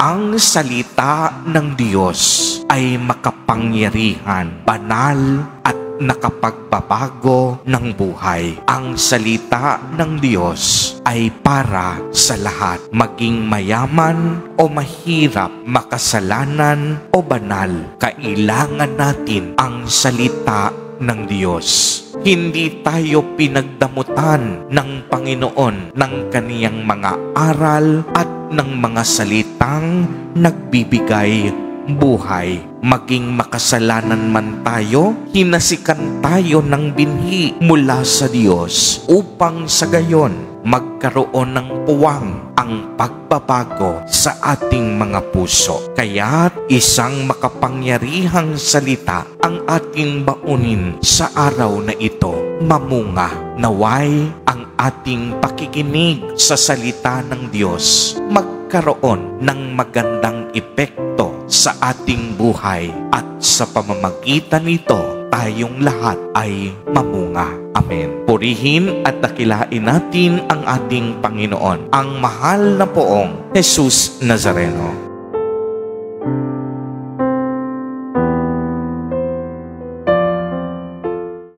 Ang salita ng Diyos ay makapangyarihan, banal at nakapagbabago ng buhay. Ang salita ng Diyos ay para sa lahat, maging mayaman o mahirap, makasalanan o banal. Kailangan natin ang salita ng Diyos. Hindi tayo pinagdamutan ng Panginoon ng kaniyang mga aral at ng mga salitang nagbibigay buhay. Maging makasalanan man tayo, hinasikan tayo ng binhi mula sa Diyos upang sa gayon magkaroon ng puwang ang pagbabago sa ating mga puso. Kaya't isang makapangyarihang salita ang ating baunin sa araw na ito. Mamunga, naway ang ating pakikinig sa salita ng Diyos magkaroon ng magandang epekto sa ating buhay at sa pamamagitan nito tayong lahat ay mamunga. Amen. Purihin at dakilain natin ang ating Panginoon, ang mahal na poong Jesus Nazareno.